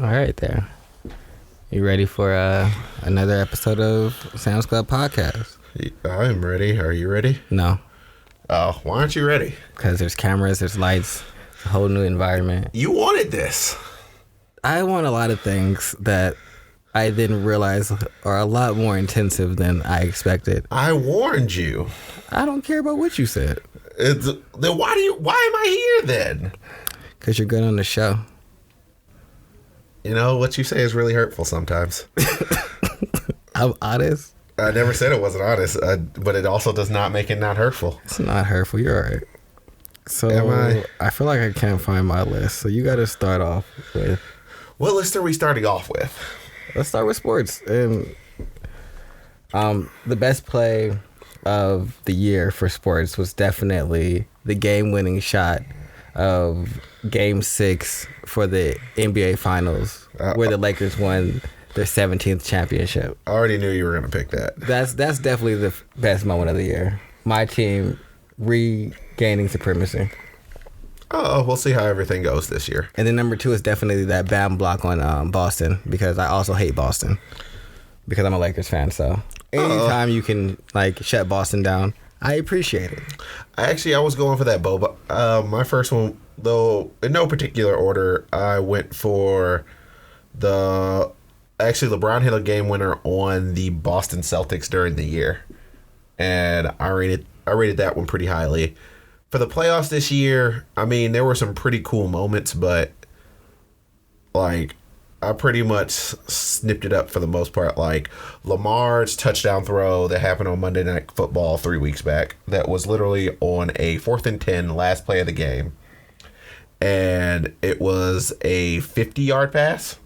All right, there. You ready for another episode of S.A.M'Z Club podcast? I'm ready. Are you ready? No. Oh, why aren't you ready? Because there's cameras, there's lights, a whole new environment. You wanted this. I want a lot of things that I didn't realize are a lot more intensive than I expected. I warned you. I don't care about what you said. Then why am I here then? Because you're good on the show. You know, what you say is really hurtful sometimes. I'm honest. I never said it wasn't honest, but it also does not make it not hurtful. It's not hurtful. You're all right. So Am I feel like I can't find my list. So you got to start off with... What list are we starting off with? Let's start with sports. And the best play of the year for sports was definitely the game-winning shot of Game 6 for the NBA Finals, where the Lakers won their 17th championship. I already knew you were going to pick that. That's definitely the best moment of the year. My team regaining supremacy. Oh, we'll see how everything goes this year. And then number 2 is definitely that Bam block on Boston, because I also hate Boston because I'm a Lakers fan. So anytime you can shut Boston down, I appreciate it. I was going for that Boba. My first one, though, in no particular order, I went for LeBron hit a game winner on the Boston Celtics during the year, and I rated that one pretty highly. For the playoffs this year, I mean, there were some pretty cool moments, but I pretty much snipped it up for the most part. Like Lamar's touchdown throw that happened on Monday Night Football 3 weeks back, that was literally on a 4th and 10 last play of the game, and it was a 50-yard pass.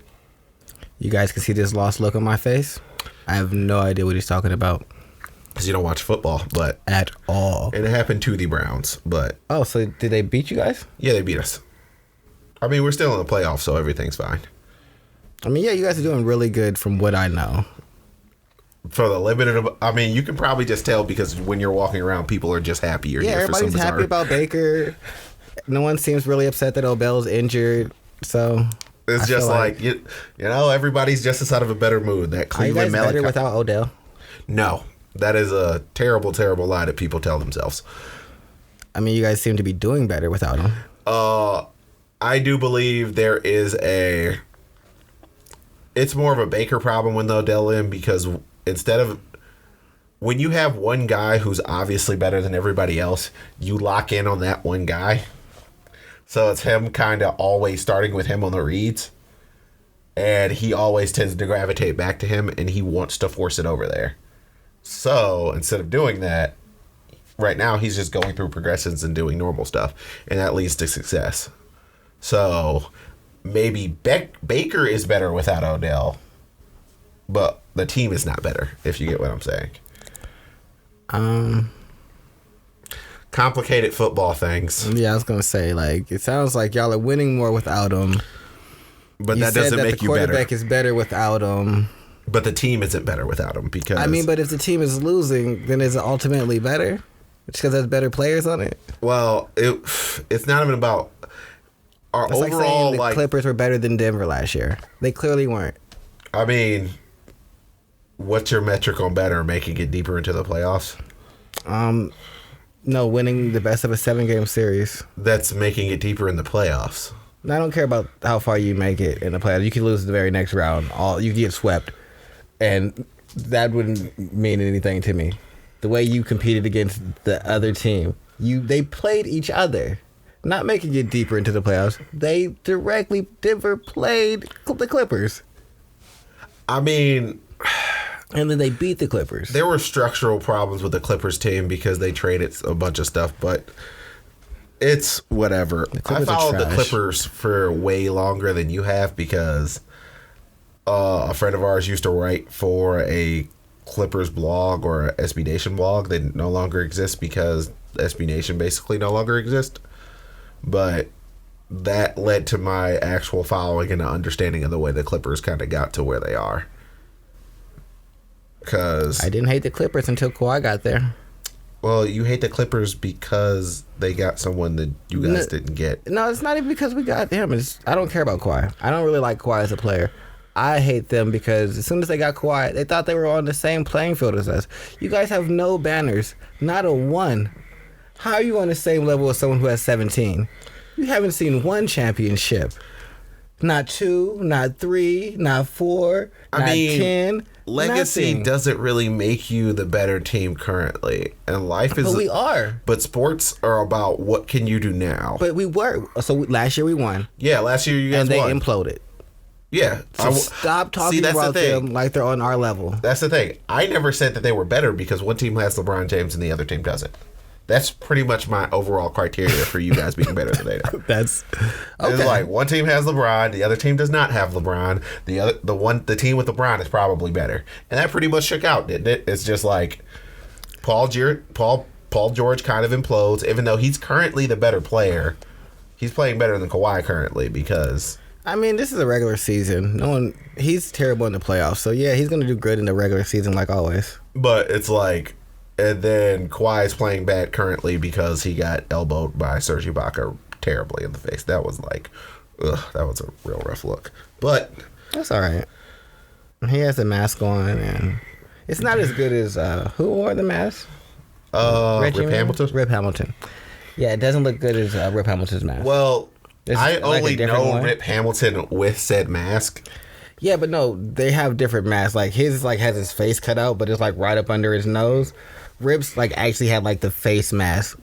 You guys can see this lost look on my face. I have no idea what he's talking about. Because you don't watch football, but... At all. And it happened to the Browns, but... Oh, so did they beat you guys? Yeah, they beat us. I mean, we're still in the playoffs, so everything's fine. I mean, yeah, you guys are doing really good from what I know. For the limited... I mean, you can probably just tell because when you're walking around, people are just happy you're here for some everybody's happy about Baker. No one seems really upset that Odell's injured, so... It's just like you know, everybody's just inside of a better mood. That Cleveland... Are you guys better without Odell? No. That is a terrible, terrible lie that people tell themselves. I mean, you guys seem to be doing better without him. I do believe there is it's more of a Baker problem when the Odell in, because instead of... When you have one guy who's obviously better than everybody else, you lock in on that one guy. So it's him kind of always starting with him on the reads. And he always tends to gravitate back to him, and he wants to force it over there. So instead of doing that, right now he's just going through progressions and doing normal stuff, and that leads to success. So maybe Baker is better without Odell, but the team is not better, if you get what I'm saying. Complicated football things. Yeah, I was gonna say, it sounds like y'all are winning more without him. But that doesn't make you better. The quarterback is better without him. But the team isn't better without him, because... I mean, but if the team is losing, then is it ultimately better? It's because there's better players on it? Well, it's not even about... Our It's overall, like saying the Clippers were better than Denver last year. They clearly weren't. I mean, what's your metric on better? Making it deeper into the playoffs? No, winning the best of a 7-game series. That's making it deeper in the playoffs. I don't care about how far you make it in the playoffs. You can lose the very next round. You can get swept. And that wouldn't mean anything to me. The way you competed against the other team, they played each other, not making it deeper into the playoffs. Denver played the Clippers. I mean... And then they beat the Clippers. There were structural problems with the Clippers team because they traded a bunch of stuff, but it's whatever. I followed the Clippers for way longer than you have, because... a friend of ours used to write for a Clippers blog or a SB Nation blog. They no longer exist because SB Nation basically no longer exists. But that led to my actual following and understanding of the way the Clippers kind of got to where they are. Because I didn't hate the Clippers until Kawhi got there. Well, you hate the Clippers because they got someone that you guys didn't get. No, it's not even because we got him. I don't care about Kawhi. I don't really like Kawhi as a player. I hate them because as soon as they got Kawhi, they thought they were on the same playing field as us. You guys have no banners, not a one. How are you on the same level as someone who has 17? You haven't seen one championship. Not 2, not 3, not 4, not 10. Legacy nothing. doesn't really make you the better team currently, and life is. But we are. But sports are about what can you do now. But we were. So last year we won. Yeah, last year you guys won. won. And they imploded. Yeah. So stop talking about them like they're on our level. That's the thing. I never said that they were better because one team has LeBron James and the other team doesn't. That's pretty much my overall criteria for you guys being better than they are. That's okay. It's like one team has LeBron, the other team does not have LeBron. The team with LeBron is probably better, and that pretty much shook out, didn't it? It's just like Paul George kind of implodes, even though he's currently the better player. He's playing better than Kawhi currently because. I mean, this is a regular season. He's terrible in the playoffs, so yeah, he's gonna do good in the regular season like always. But it's like. And then Kawhi is playing bad currently because he got elbowed by Serge Ibaka terribly in the face. That was like, that was a real rough look. But that's all right. He has the mask on, and it's not as good as who wore the mask? Rip Hamilton. Rip Hamilton. Yeah, it doesn't look good as Rip Hamilton's mask. Well, I only know one. Rip Hamilton with said mask. Yeah, but no, they have different masks. Like his has his face cut out, but it's like right up under his nose. Rip's actually had the face mask.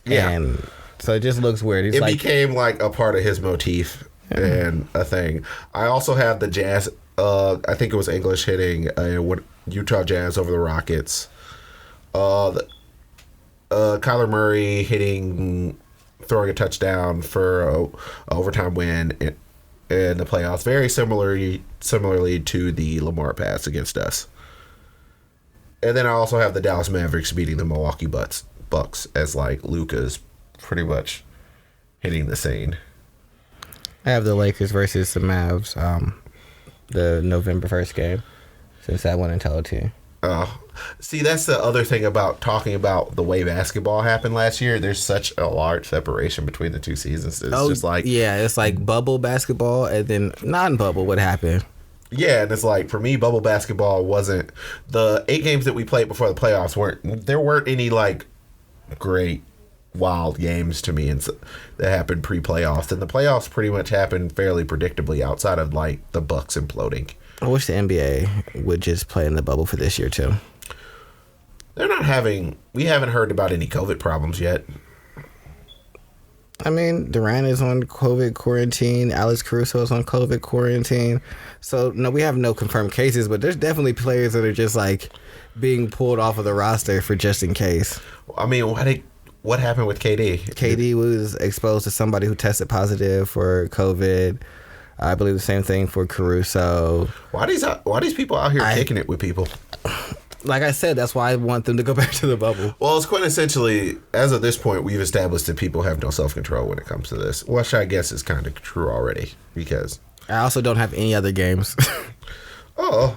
Yeah. And so it just looks weird. It became like a part of his motif and a thing. I also have the Jazz, I think it was English hitting Utah Jazz over the Rockets. Kyler Murray throwing a touchdown for a overtime win in the playoffs. Very similarly to the Lamar pass against us. And then I also have the Dallas Mavericks beating the Milwaukee Bucks as Luka's pretty much hitting the scene. I have the Lakers versus the Mavs, the November 1st game, since that went in Tele2. See, that's the other thing about talking about the way basketball happened last year. There's such a large separation between the two seasons. It's just yeah, it's like bubble basketball and then non-bubble. What happened? Yeah, and it's for me, bubble basketball wasn't the 8 games that we played before the playoffs there weren't any great wild games to me that happened pre-playoffs, and the playoffs pretty much happened fairly predictably outside of the Bucks imploding. I wish the NBA would just play in the bubble for this year too. We haven't heard about any COVID problems yet. I mean, Durant is on COVID quarantine. Alex Caruso is on COVID quarantine. So, no, we have no confirmed cases, but there's definitely players that are just being pulled off of the roster for just in case. I mean, what happened with KD? KD was exposed to somebody who tested positive for COVID. I believe the same thing for Caruso. Why these people out here kicking it with people? Like I said, that's why I want them to go back to the bubble. Well, it's quintessentially, as of this point, we've established that people have no self-control when it comes to this, which I guess is kind of true already, because... I also don't have any other games. Oh,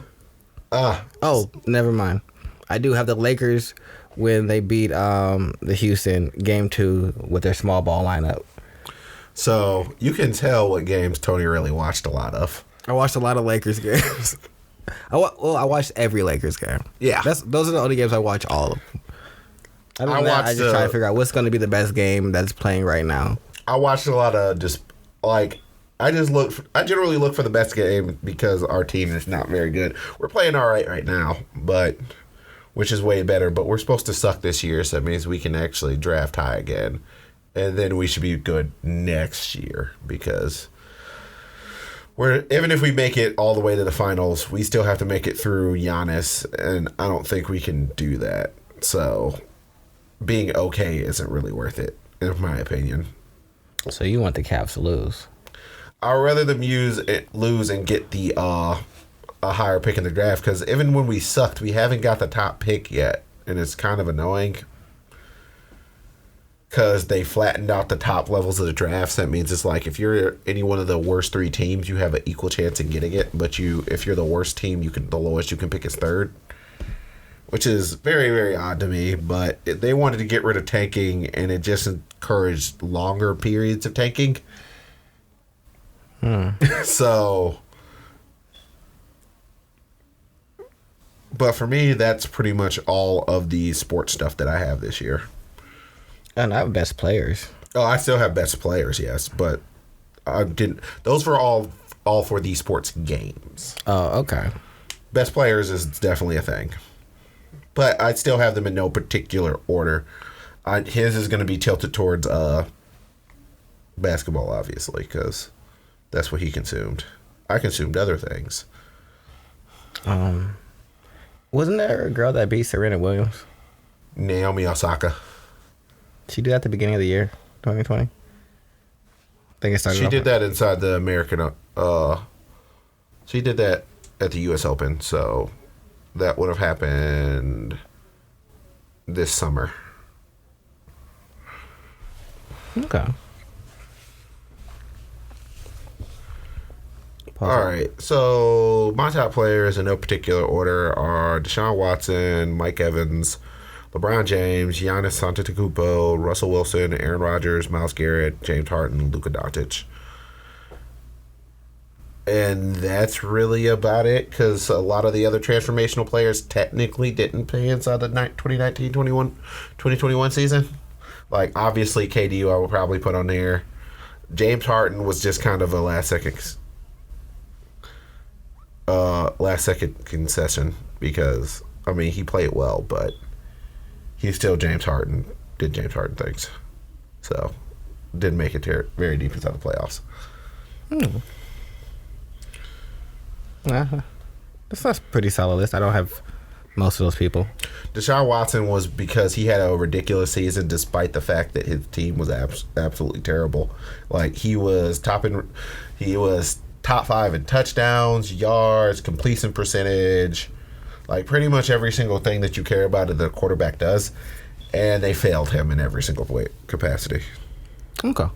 never mind. I do have the Lakers when they beat the Houston Game 2 with their small ball lineup. So, you can tell what games Tony really watched a lot of. I watched a lot of Lakers games. I watched every Lakers game. Yeah. Those are the only games I watch all of them. I just try to figure out what's going to be the best game that's playing right now. I watched a lot of I generally look for the best game because our team is not very good. We're playing all right now, which is way better, but we're supposed to suck this year, so that means we can actually draft high again. And then we should be good next year because even if we make it all the way to the finals, we still have to make it through Giannis, and I don't think we can do that. So being okay isn't really worth it, in my opinion. So you want the Cavs to lose? I'd rather them lose and get a higher pick in the draft, because even when we sucked, we haven't got the top pick yet, and it's kind of annoying because they flattened out the top levels of the drafts. That means it's if you're any one of the worst 3 teams, you have an equal chance in getting it, but if you're the worst team, the lowest you can pick is 3rd, which is very, very odd to me. But they wanted to get rid of tanking, and it just encouraged longer periods of tanking. So, but for me, that's pretty much all of the sports stuff that I have this year. And I have best players. Oh, I still have best players, yes, but I didn't. Those were all for the sports games. Oh, okay. Best players is definitely a thing, but I still have them in no particular order. His is going to be tilted towards basketball, obviously, because that's what he consumed. I consumed other things. Wasn't there a girl that beat Serena Williams? Naomi Osaka. She did that at the beginning of the year, 2020. I think it started. She did that inside the American. She did that at the U.S. Open, so that would have happened this summer. Okay. All right, so my top players in no particular order are Deshaun Watson, Mike Evans, LeBron James, Giannis Antetokounmpo, Russell Wilson, Aaron Rodgers, Myles Garrett, James Harden, Luka Doncic. And that's really about it, because a lot of the other transformational players technically didn't play inside the 2019-2021 season. Like, obviously, KD I would probably put on there. James Harden was just kind of a last second concession, because, I mean, he played well, but he's still James Harden, did James Harden things. So, didn't make it very deep inside the playoffs. That's a pretty solid list. I don't have most of those people. Deshaun Watson was because he had a ridiculous season despite the fact that his team was absolutely terrible. Like, he was top 5 in touchdowns, yards, completion percentage, like pretty much every single thing that you care about that the quarterback does, and they failed him in every single capacity. Okay.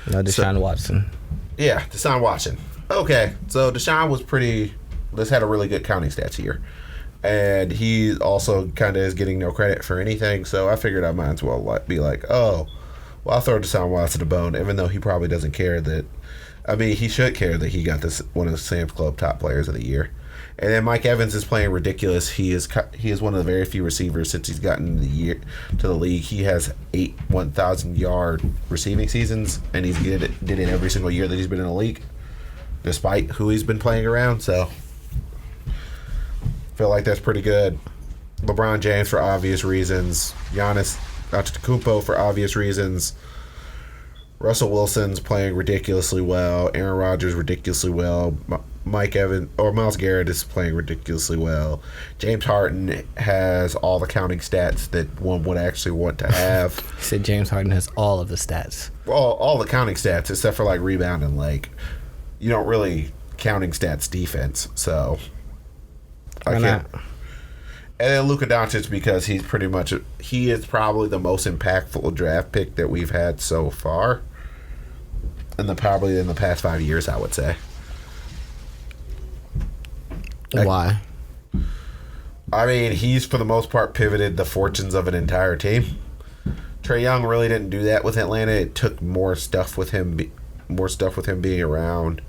Now Deshaun Watson. Yeah, Deshaun Watson. Okay, so Deshaun had a really good counting stats here. And he also kind of is getting no credit for anything, so I figured I might as well be like, oh, well, I'll throw Deshaun Watson a bone, even though he probably doesn't care that. I mean, he should care that he got this one of the Sam's Club top players of the year. And then Mike Evans is playing ridiculous. He is one of the very few receivers since he's gotten to the league. He has 8 1,000-yard receiving seasons, and he's did it every single year that he's been in the league, despite who he's been playing around. So, feel like that's pretty good. LeBron James for obvious reasons. Giannis Antetokounmpo for obvious reasons. Russell Wilson's playing ridiculously well. Aaron Rodgers ridiculously well. Myles Garrett is playing ridiculously well. James Harden has all the counting stats that one would actually want to have. He said James Harden has all of the stats. All the counting stats except for like rebounding. Like, you don't really counting stats defense, so I can't. And then Luka Doncic, because he is probably the most impactful draft pick that we've had so far. Probably in the past 5 years, I would say. Why? I mean, he's for the most part pivoted the fortunes of an entire team. Trae Young really didn't do that with Atlanta. It took more stuff with him being around.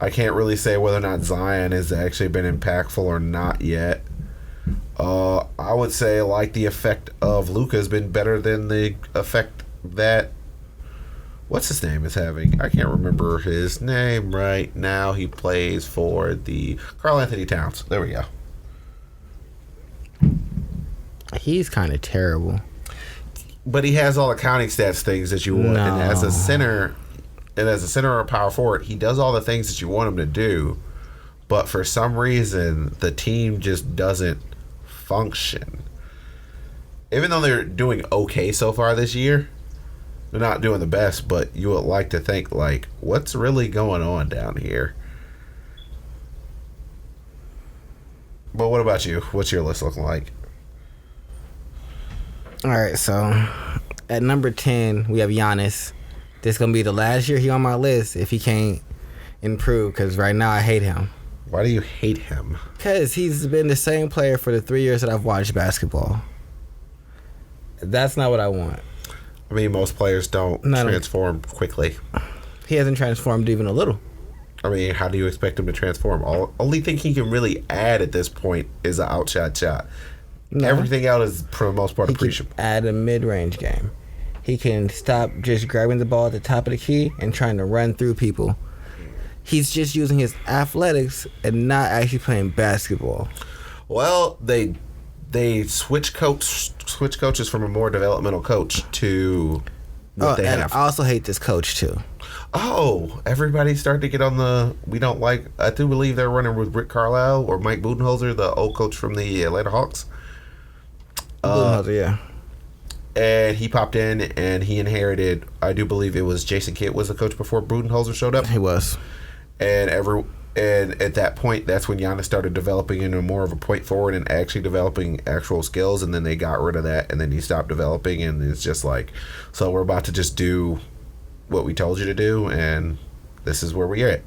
I can't really say whether or not Zion has actually been impactful or not yet. I would say like the effect of Luka has been better than the effect that what's his name is having. I can't remember his name right now. He plays for the Karl Anthony Towns. There we go. He's kind of terrible. But he has all the counting stats things that you want. No. And as a center or power forward, he does all the things that you want him to do. But for some reason, the team just doesn't function. Even though they're doing okay so far this year, they're not doing the best, but you would like to think, like, what's really going on down here? But what about you? What's your list looking like? All right, so at number 10, we have Giannis. This is going to be the last year he on my list if he can't improve, because right now I hate him. Why do you hate him? Because he's been the same player for the 3 years that I've watched basketball. That's not what I want. I mean, most players don't transform quickly. He hasn't transformed even a little. I mean, how do you expect him to transform? Only thing he can really add at this point is an outshot shot. No. Everything else is, for the most part, appreciable. He can add a mid-range game. He can stop just grabbing the ball at the top of the key and trying to run through people. He's just using his athletics and not actually playing basketball. Well, they switch coaches from a more developmental coach to what they have. I also hate this coach too. Oh, everybody's starting to get on the we don't like. I do believe they're running with Rick Carlisle or Mike Budenholzer, the old coach from the Atlanta Hawks. Budenholzer, yeah. And he popped in and he inherited. I do believe it was Jason Kidd was the coach before Budenholzer showed up. He was. And at that point, that's when Giannis started developing into more of a point forward and actually developing actual skills. And then they got rid of that, and then he stopped developing. And it's just like, so we're about to just do what we told you to do, and this is where we're at.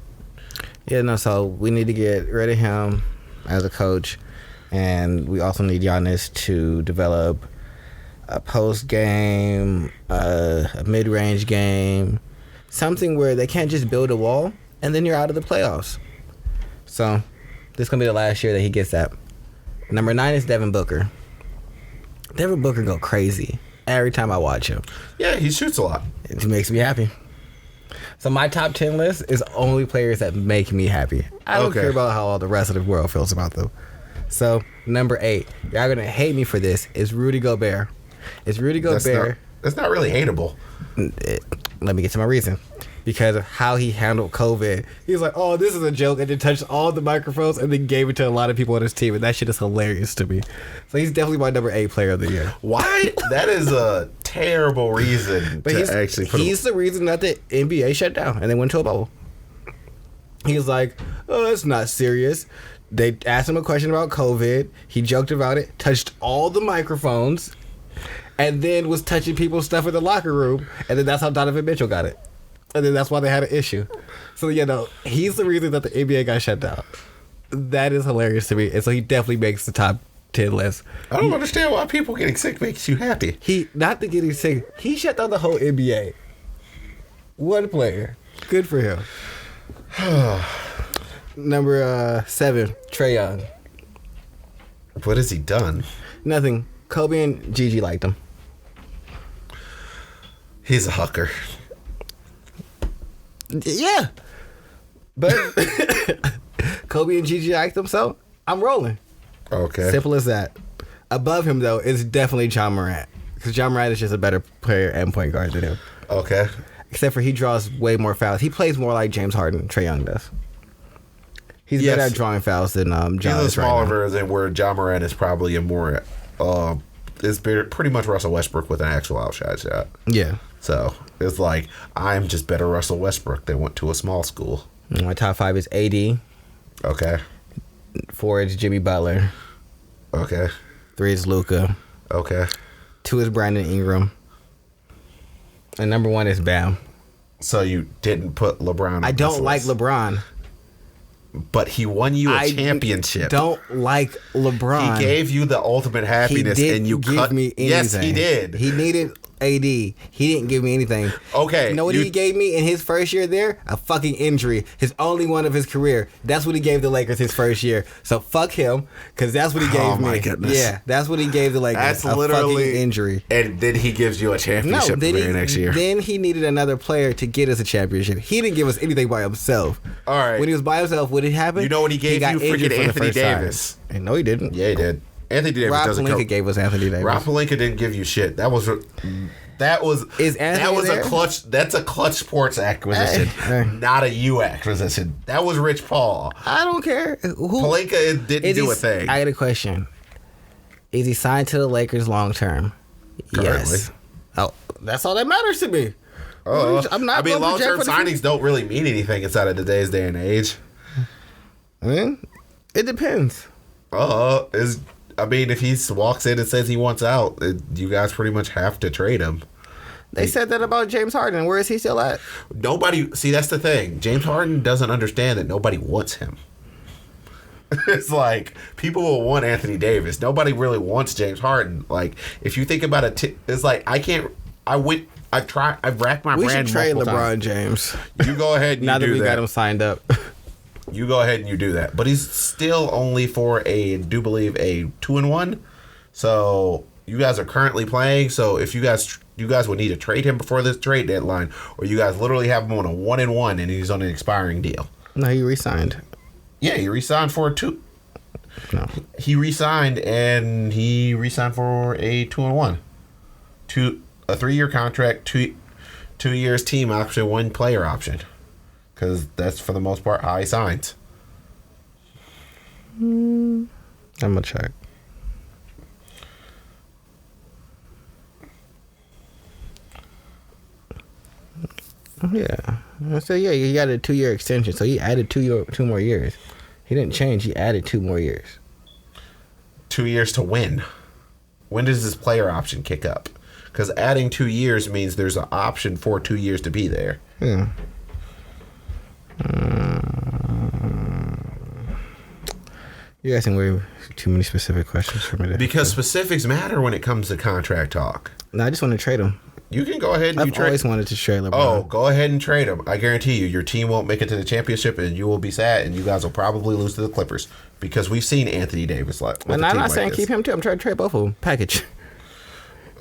Yeah, no. So we need to get rid of him as a coach, and we also need Giannis to develop a post game, a mid range game, something where they can't just build a wall and then you're out of the playoffs. So this is gonna be the last year that he gets that. Number 9 is Devin Booker. Devin Booker go crazy every time I watch him. Yeah, he shoots a lot. It makes me happy. So my top 10 list is only players that make me happy. I don't care about how all the rest of the world feels about them. So number 8, y'all gonna hate me for this, is Rudy Gobert. It's Rudy Gobert. That's not really hateable. Let me get to my reason. Because of how he handled COVID. He was like, oh, this is a joke, and then touched all the microphones and then gave it to a lot of people on his team, and that shit is hilarious to me. So he's definitely my number 8 player of the year. Why? That is a terrible reason but he's the reason that the NBA shut down and they went to a bubble. He was like, oh, it's not serious. They asked him a question about COVID. He joked about it, touched all the microphones, and then was touching people's stuff in the locker room, and then that's how Donovan Mitchell got it. And then that's why they had an issue. So, he's the reason that the NBA got shut down. That is hilarious to me. And so he definitely makes the top 10 list. I don't understand why people getting sick makes you happy. Not the getting sick. He shut down the whole NBA. One player. Good for him. Number 7, Trae Young. What has he done? Nothing. Kobe and Gigi liked him. He's a hooker. Yeah. But Kobe and Gigi liked him, so I'm rolling. Okay. Simple as that. Above him, though, is definitely John Morant. Because John Morant is just a better player and point guard than him. Okay. Except for he draws way more fouls. He plays more like James Harden, Trae Young does. He's better at drawing fouls than John. He's a smaller version where John Morant is probably a more... is pretty much Russell Westbrook with an actual outshot shot. Yeah. So it's like, I'm just better Russell Westbrook. They went to a small school. My top 5 is AD. Okay. 4 is Jimmy Butler. Okay. 3 is Luka. Okay. 2 is Brandon Ingram. And number 1 is Bam. So you didn't put LeBron on I don't like LeBron. But he won you a championship. I don't like LeBron. He gave you the ultimate happiness, and you cut me anything. Yes, he did. He needed AD. He didn't give me anything. Okay. You know what he gave me in his first year there? A fucking injury. His only one of his career. That's what he gave the Lakers his first year. So fuck him, because that's what he gave me. Oh my goodness. Yeah, that's what he gave the Lakers. That's literally fucking injury. And then he gives you a championship the very next year. Then he needed another player to get us a championship. He didn't give us anything by himself. All right. When he was by himself, what did happen? You know what he gave you? Freaking Anthony Davis. No, he didn't. Yeah, he did. Anthony Davis doesn't Rob Pelinka gave us Anthony Davis. Rob Pelinka didn't give you shit. That was there? a clutch. That's a clutch sports acquisition, not a U acquisition. That was Rich Paul. I don't care. Pelinka didn't do a thing. I got a question. Is he signed to the Lakers long term? Yes. Oh, that's all that matters to me. I'm not. I mean, long term signings don't really mean anything inside of today's day and age. I mean, it depends. If he walks in and says he wants out, you guys pretty much have to trade him. They said that about James Harden. Where is he still at? Nobody. See, that's the thing. James Harden doesn't understand that nobody wants him. It's like people will want Anthony Davis. Nobody really wants James Harden. Like if you think about it, it's like I've racked my brain. We should trade LeBron times. James. You go ahead and now you that do we that. got him signed up. You go ahead and you do that. But he's still only for I do believe a 2-1. So you guys are currently playing. So if you guys would need to trade him before this trade deadline, or you guys literally have him on a 1-1 and he's on an expiring deal. No, he re-signed. Yeah, he re-signed for a 2. No. He re-signed and he re-signed for a 2-1. A 3-year contract, 2 years team option, 1 player option. Because that's, for the most part, how he signs. I'm going to check. Yeah. So, yeah, he got a 2-year extension. So, he added 2 more years. He didn't change. He added 2 more years. 2 years to win. When does this player option kick up? Because adding 2 years means there's an option for 2 years to be there. Yeah. You're asking way too many specific questions for me. Because specifics matter when it comes to contract talk. No, I just want to trade him. You can go ahead and I've always wanted to trade LeBron. Oh, go ahead and trade him. I guarantee you, your team won't make it to the championship, and you will be sad, and you guys will probably lose to the Clippers because we've seen Anthony Davis like. And I'm not saying keep him too. I'm trying to trade both of them. Package.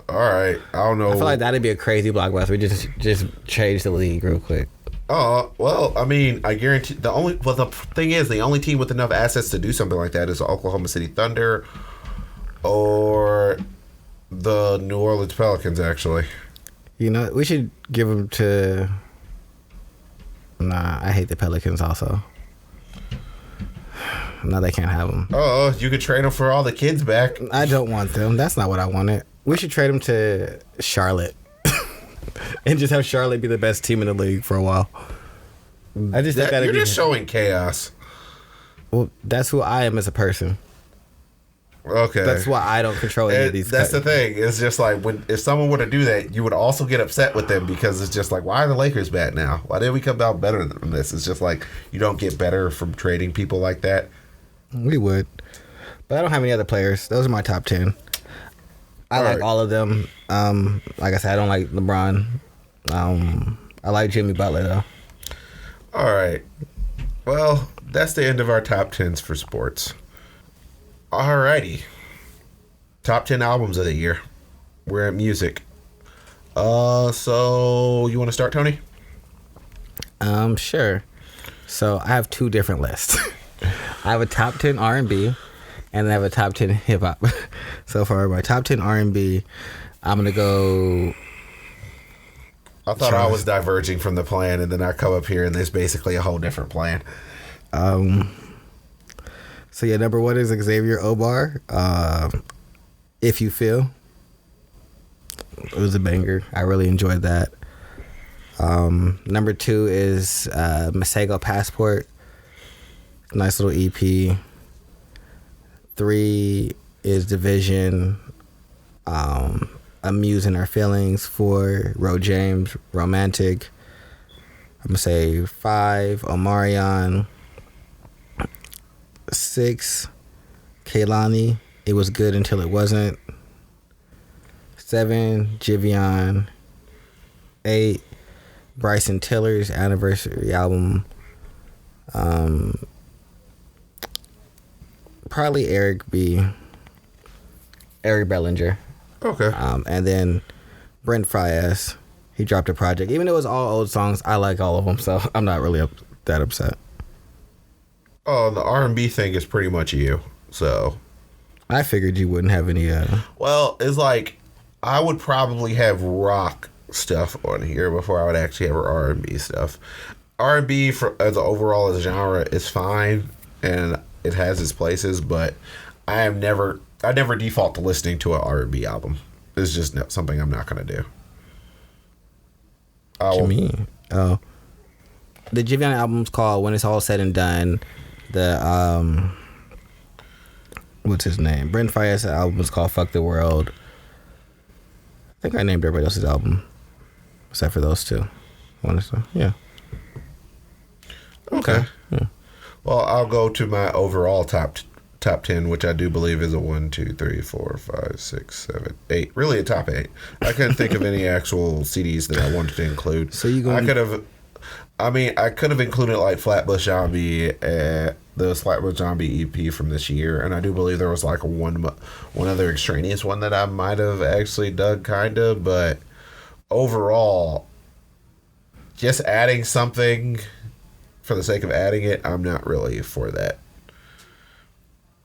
All right, I don't know. I feel like that'd be a crazy blockbuster. We just change the league real quick. Oh, well, I mean, I guarantee the thing is, the only team with enough assets to do something like that is the Oklahoma City Thunder or the New Orleans Pelicans, actually. You know, we should give them to... Nah, I hate the Pelicans also. No, they can't have them. Oh, you could trade them for all the kids back. I don't want them. That's not what I wanted. We should trade them to Charlotte. And just have Charlotte be the best team in the league for a while. I just think you're just showing chaos. Well, that's who I am as a person. Okay. That's why I don't control any of these. That's the thing. It's just like if someone were to do that, you would also get upset with them because it's just like, why are the Lakers bad now? Why did we come out better than this? It's just like you don't get better from trading people like that. We would, but I don't have any other players. Those are my top 10. I like all of them. Like I said, I don't like LeBron. I like Jimmy Butler though. All right. Well, that's the end of our top 10s for sports. Alrighty. Top 10 albums of the year. We're at music. So you want to start, Tony? Sure. So I have 2 different lists. I have a top 10 R&B, and then I have a top 10 hip hop. So for my top 10 R&B, I'm gonna go. I thought I was diverging from the plan, and then I come up here, and there's basically a whole different plan. So yeah, number 1 is Xavier Obar. If You Feel. It was a banger. I really enjoyed that. Number 2 is Masego Passport. Nice little EP. 3 is Division. Amusing Our Feelings. 4, Ro James, Romantic. I'm gonna say 5, Omarion. 6, Kehlani, It Was Good Until It Wasn't. 7, Jivion. 8, Bryson Tiller's anniversary album. Probably Eric Bellinger. Okay. And then Brent Faiyaz. He dropped a project. Even though it was all old songs, I like all of them, so I'm not really that upset. Oh, the R&B thing is pretty much you. So I figured you wouldn't have any. Well, it's like I would probably have rock stuff on here before I would actually have R&B stuff. R&B as overall as a genre is fine and it has its places, but I never default to listening to an R&B album. It's just something I'm not going to do. What you mean? Oh, the Jivion album's called When It's All Said and Done. The what's his name? Brent Faiyaz album is called Fuck the World. I think I named everybody else's album except for those 2. Honestly, yeah. Okay. Yeah. Well, I'll go to my overall top 10, which I do believe is a 1, 2, 3, 4, 5, 6, 7, 8. Really a top 8. I couldn't think of any actual CDs that I wanted to include. So you going? I could have included like Flatbush Zombie, the Flatbush Zombie EP from this year, and I do believe there was like one other extraneous one that I might have actually dug kinda, but overall, just adding something for the sake of adding it, I'm not really for that.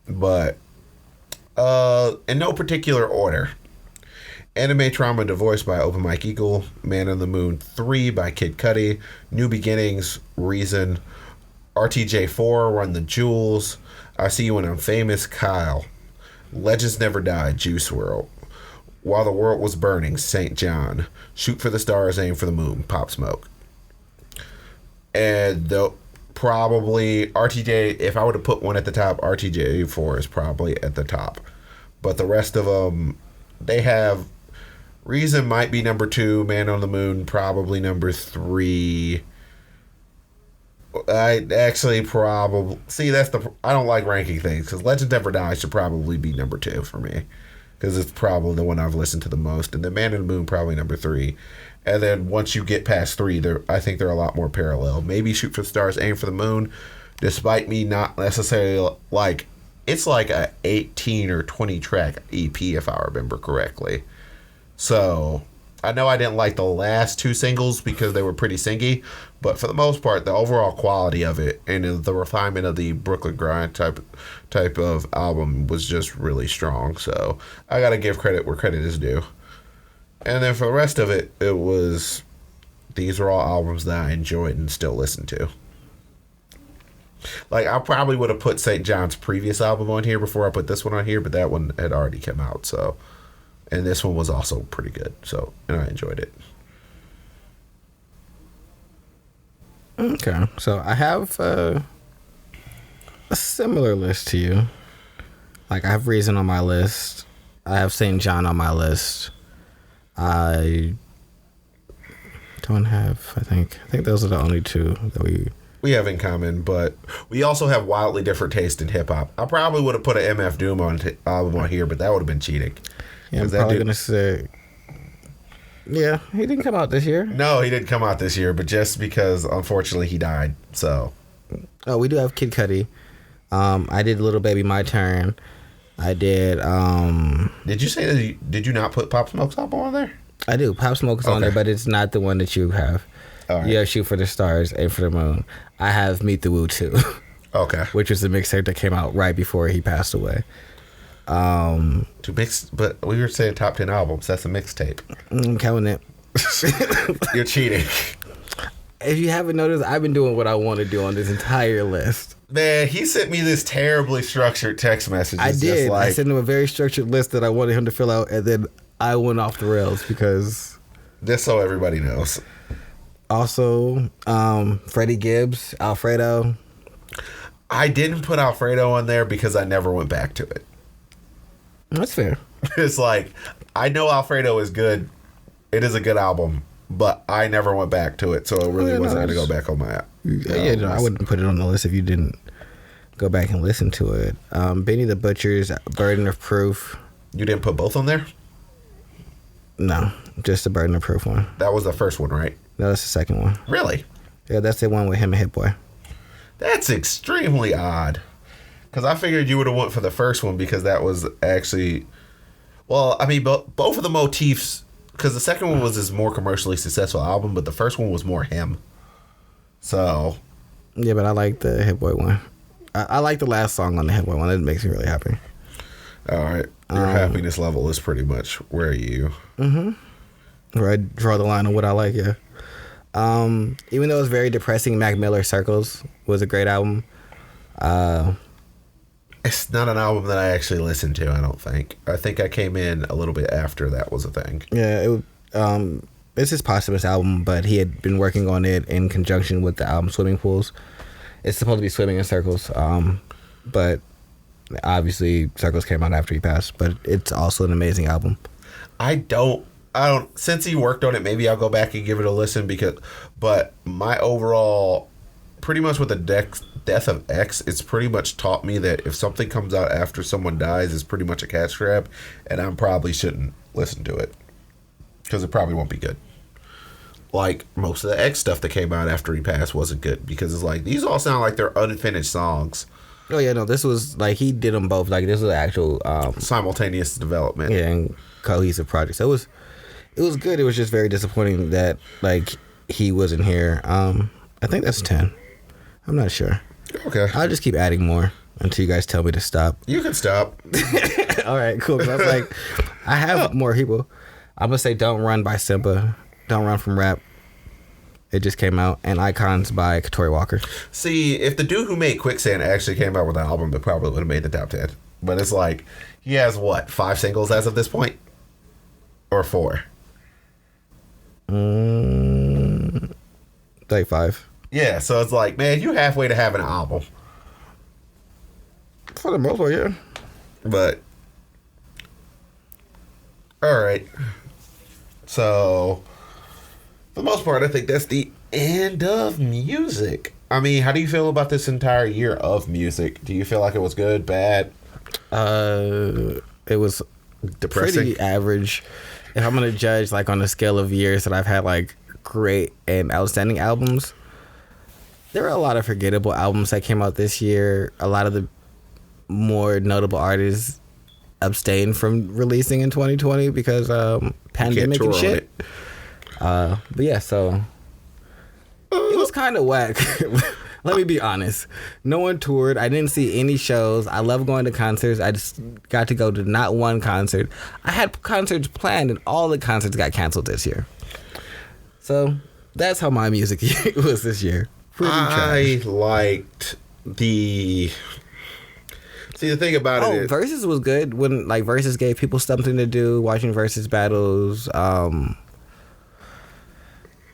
But in no particular order. Anime Trauma Divorce by Open Mike Eagle, Man on the Moon 3 by Kid Cudi, New Beginnings, Reason, RTJ4, Run the Jewels, I See You When I'm Famous, Kyle, Legends Never Die, Juice WRLD, While the World Was Burning, St. John, Shoot for the Stars, Aim for the Moon, Pop Smoke. And probably RTJ, if I were to put one at the top, RTJ4 is probably at the top. But the rest of them, they have... Reason might be number 2. Man on the Moon probably number 3. I actually probably... See, I don't like ranking things, because Legend Never Die should probably be number 2 for me. Because it's probably the one I've listened to the most. And then Man on the Moon probably number 3. And then once you get past 3, I think they're a lot more parallel. Maybe Shoot for the Stars, Aim for the Moon, despite me not necessarily like... It's like a 18 or 20 track EP, if I remember correctly. So, I know I didn't like the last 2 singles because they were pretty singy, but for the most part, the overall quality of it and the refinement of the Brooklyn Grind type of album was just really strong. So, I gotta give credit where credit is due. And then for the rest of it, these are all albums that I enjoyed and still listen to. Like, I probably would have put St. John's previous album on here before I put this one on here, but that one had already come out, so... And this one was also pretty good, and I enjoyed it. Okay, so I have a similar list to you. Like, I have Reason on my list. I have St. John on my list. I don't have, I think those are the only 2 that we have in common, but we also have wildly different taste in hip-hop. I probably would have put an MF Doom album on here, but that would have been cheating. Yeah, I'm probably going to say... Yeah, he didn't come out this year. No, he didn't come out this year, but just because, unfortunately, he died, so... Oh, we do have Kid Cudi. I did Little Baby My Turn. I did... Did you say that did you not put Pop Smoke's album on there? I do. Pop Smoke's on there, but it's not the one that you have. All right. You have Shoot for the Stars, Aim for the Moon. I have Meet the Woo 2. Okay. Which was the mixtape that came out right before he passed away. But we were saying top 10 albums. That's a mixtape. I'm counting it. You're cheating. If you haven't noticed, I've been doing what I want to do on this entire list. Man, he sent me this terribly structured text message. I did. I sent him a very structured list that I wanted him to fill out, and then I went off the rails because... Just so everybody knows. Also, Freddie Gibbs, Alfredo. I didn't put Alfredo on there because I never went back to it. That's fair. It's like, I know Alfredo is good. It is a good album, but I never went back to it, so it really wasn't going to go back on my app. I wouldn't put it on the list if you didn't go back and listen to it. Benny the Butcher's Burden of Proof. You didn't put both on there? No, just the Burden of Proof one. That was the first one, right? No, that's the second one. Really? Yeah, that's the one with him and Hit Boy. That's extremely odd. Because I figured you would have went for the first one because that was actually... Well, I mean, both of the motifs... Because the second one was his more commercially successful album, but the first one was more him. So... Yeah, but I like the Hit Boy one. I like the last song on the Hit Boy one. It makes me really happy. All right. Your happiness level is pretty much where you... Mm-hmm. Where I draw the line on what I like, yeah. Even though it's very depressing, Mac Miller Circles was a great album. It's not an album that I actually listened to, I don't think. I think I came in a little bit after that was a thing. Yeah, it's his posthumous album, but he had been working on it in conjunction with the album Swimming Pools. It's supposed to be Swimming in Circles, but obviously Circles came out after he passed, but it's also an amazing album. I don't since he worked on it, maybe I'll go back and give it a listen but my overall pretty much with the death of X, it's pretty much taught me that if something comes out after someone dies, it's pretty much a cash grab, and I probably shouldn't listen to it because it probably won't be good. Like, most of the X stuff that came out after he passed wasn't good because it's like, these all sound like they're unfinished songs. Oh, yeah, no, this was, like, he did them both. Like, this was actual... simultaneous development. Yeah, and cohesive project. So it was good. It was just very disappointing that, like, he wasn't here. I think that's 10. I'm not sure. Okay. I'll just keep adding more until you guys tell me to stop. You can stop. All right, cool. 'Cause I was like, I have more people. I'm going to say Don't Run by Simba. Don't Run from Rap. It just came out. And Icons by Katori Walker. See, if the dude who made Quicksand actually came out with an album, it probably would have made the top 10. But it's like, he has what, 5 singles as of this point? Or 4? Like 5. Yeah, so it's like, man, you halfway to having an album. For the most part, yeah. But, alright. So, for the most part, I think that's the end of music. I mean, how do you feel about this entire year of music? Do you feel like it was good, bad? It was Depressing? pretty average. If I'm gonna judge like on a scale of years that I've had like great and outstanding albums, there were a lot of forgettable albums that came out this year. A lot of the more notable artists abstained from releasing in 2020 because pandemic and shit. But yeah, so it was kind of whack. Let me be honest. No one toured. I didn't see any shows. I love going to concerts. I just got to go to not one concert. I had concerts planned, and all the concerts got canceled this year. So that's how my music was this year. I liked the... See, the thing about it is... Versus was good when, like, Versus gave people something to do, watching Versus battles. Yeah,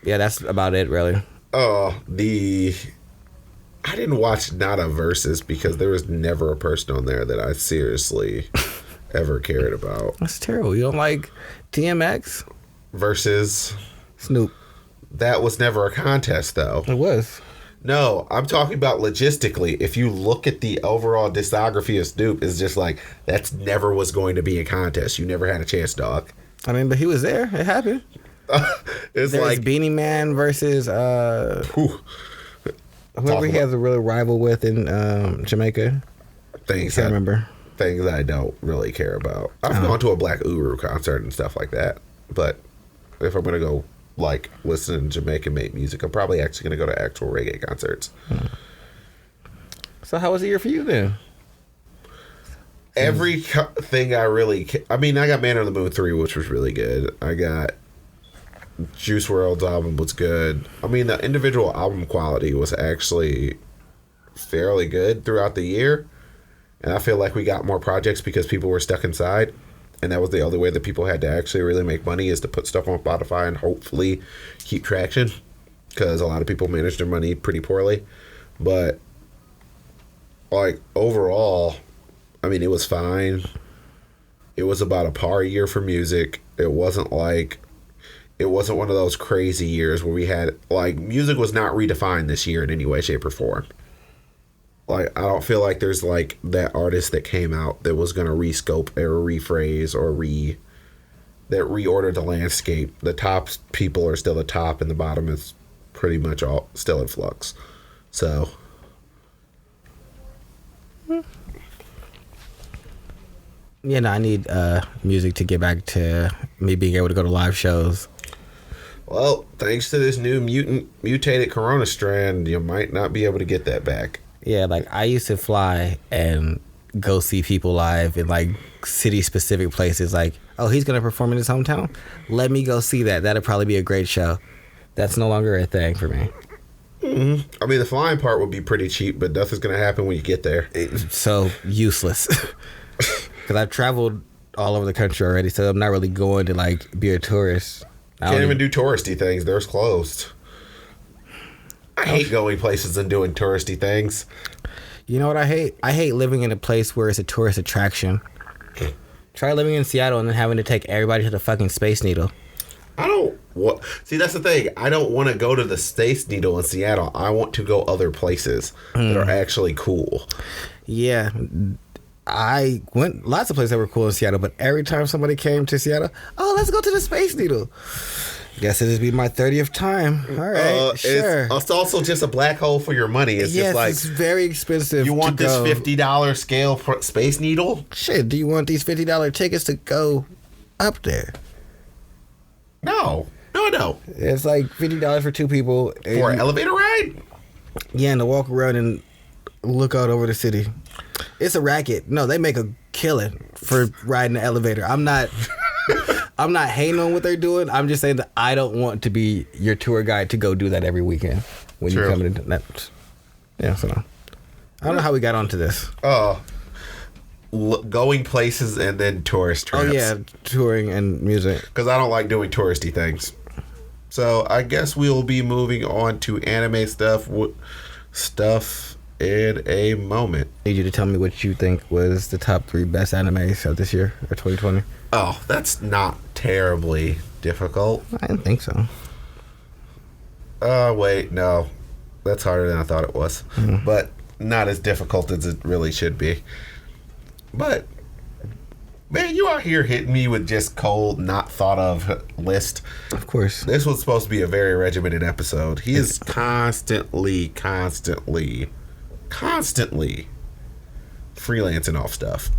that's about it, really. I didn't watch not a Versus because there was never a person on there that I seriously ever cared about. That's terrible. You don't like DMX? Versus Snoop. That was never a contest, though. It was. No, I'm talking about logistically. If you look at the overall discography of Snoop, it's just like, that's never was going to be a contest. You never had a chance, dog. I mean, but he was there. It happened. It's There's like Beanie Man versus whoever he has a real rival with in Jamaica. Things I can't remember. Things I don't really care about. I've gone to a Black Uru concert and stuff like that. But if I'm gonna go like listen to Jamaican made music, I'm probably actually gonna go to actual reggae concerts. So how was the year for you then? Everything I mean, I got Man on the Moon 3, which was really good. I got Juice WRLD's album was good. I mean, the individual album quality was actually fairly good throughout the year. And I feel like we got more projects because people were stuck inside. And that was the only way that people had to actually really make money, is to put stuff on Spotify and hopefully keep traction. Because a lot of people manage their money pretty poorly. But, like, overall, I mean, it was fine. It was about a par year for music. It wasn't one of those crazy years where we had, like, music was not redefined this year in any way, shape, or form. Like, I don't feel like there's, like, that artist that came out that was going to rescope or rephrase or that reordered the landscape. The top people are still the top, and the bottom is pretty much all still in flux. So. Yeah, no, I need music to get back to me being able to go to live shows. Well, thanks to this new mutated corona strand, you might not be able to get that back. Yeah, like I used to fly and go see people live in like city-specific places. Like, oh, he's going to perform in his hometown? Let me go see that. That'd probably be a great show. That's no longer a thing for me. Mm-hmm. I mean, the flying part would be pretty cheap, but nothing's going to happen when you get there. It's so useless. Because I've traveled all over the country already, so I'm not really going to like be a tourist. Can't even do touristy things. They're closed. I hate going places and doing touristy things. You know what I hate? I hate living in a place where it's a tourist attraction. Try living in Seattle and then having to take everybody to the fucking Space Needle. I don't want. See, that's the thing. I don't want to go to the Space Needle in Seattle. I want to go other places that are actually cool. Yeah. I went lots of places that were cool in Seattle, but every time somebody came to Seattle, oh, let's go to the Space Needle. Guess it'll be my 30th time. All right, sure. It's also just a black hole for your money. It's just like it's very expensive. You want this $50 scale for Space Needle? Shit, do you want these $50 tickets to go up there? No. It's like $50 for two people For an elevator ride? Yeah, and to walk around and look out over the city. It's a racket. No, they make a killing for riding the elevator. I'm not hating on what they're doing. I'm just saying that I don't want to be your tour guide to go do that every weekend when you come into that. Yeah, so no. I don't know how we got onto this. Going places and then tourist trips. Oh yeah, touring and music. Because I don't like doing touristy things. So I guess we'll be moving on to anime stuff in a moment. I need you to tell me what you think was the top 3 best animes of this year or 2020. Oh, that's not terribly difficult. I didn't think so. Wait, no. That's harder than I thought it was. Mm-hmm. But not as difficult as it really should be. But, man, you out here hitting me with just cold, not thought of list. Of course. This was supposed to be a very regimented episode. He is constantly freelancing off stuff.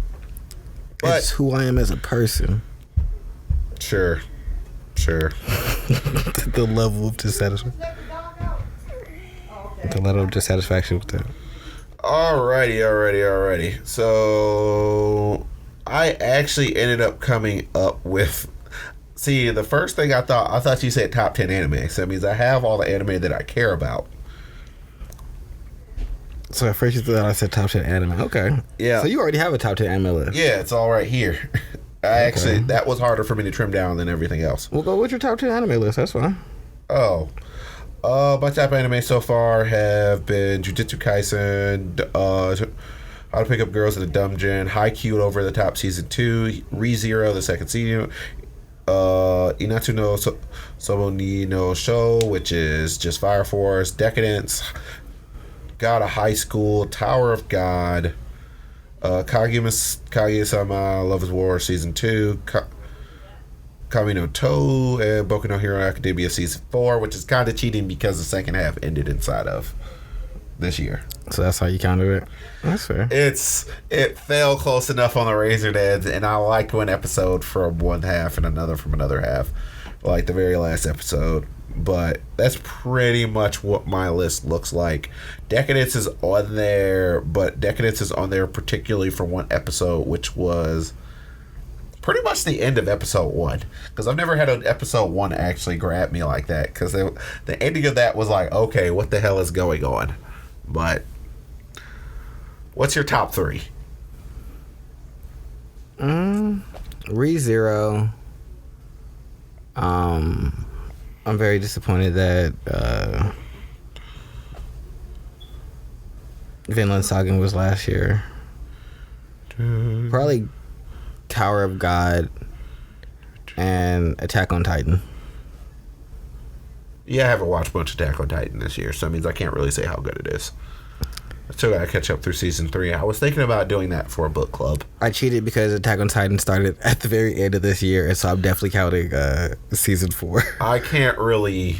But it's who I am as a person. Sure. The level of dissatisfaction. The level of dissatisfaction with that. Alrighty. So I actually ended up coming up with. See, the first thing I thought you said top 10 anime. So that means I have all the anime that I care about. So at first you thought I said top 10 anime. Okay. Yeah. So you already have a top 10 anime list. Yeah, it's all right here. Actually, that was harder for me to trim down than everything else. We'll go with your top 10 anime list. That's fine. My top anime so far have been Jujutsu Kaisen, How to Pick Up Girls in a Dungeon, Haikyuu Over the Top Season 2, ReZero, the second season, Inatsu no Sobo no Sho, which is just Fire Force, Decadence, God of High School, Tower of God, Kaguya-sama, Love is War Season 2, Kami no To, and Boku no Hero Academia Season 4, which is kind of cheating because the second half ended inside of this year. So that's how you counted it? That's fair. It fell close enough on the razor edge, and I liked one episode from one half and another from another half, like the very last episode. But that's pretty much what my list looks like. Decadence is on there, but Decadence is on there particularly for one episode, which was pretty much the end of episode 1. Because I've never had an episode 1 actually grab me like that. Because the ending of that was like, okay, what the hell is going on? But what's your top 3? ReZero. I'm very disappointed that Vinland Saga was last year. Probably Tower of God and Attack on Titan. Yeah, I haven't watched much Attack on Titan this year, so that means I can't really say how good it is. I still gotta catch up through season 3. I was thinking about doing that for a book club. I cheated because Attack on Titan started at the very end of this year, and so I'm definitely counting season 4. I can't really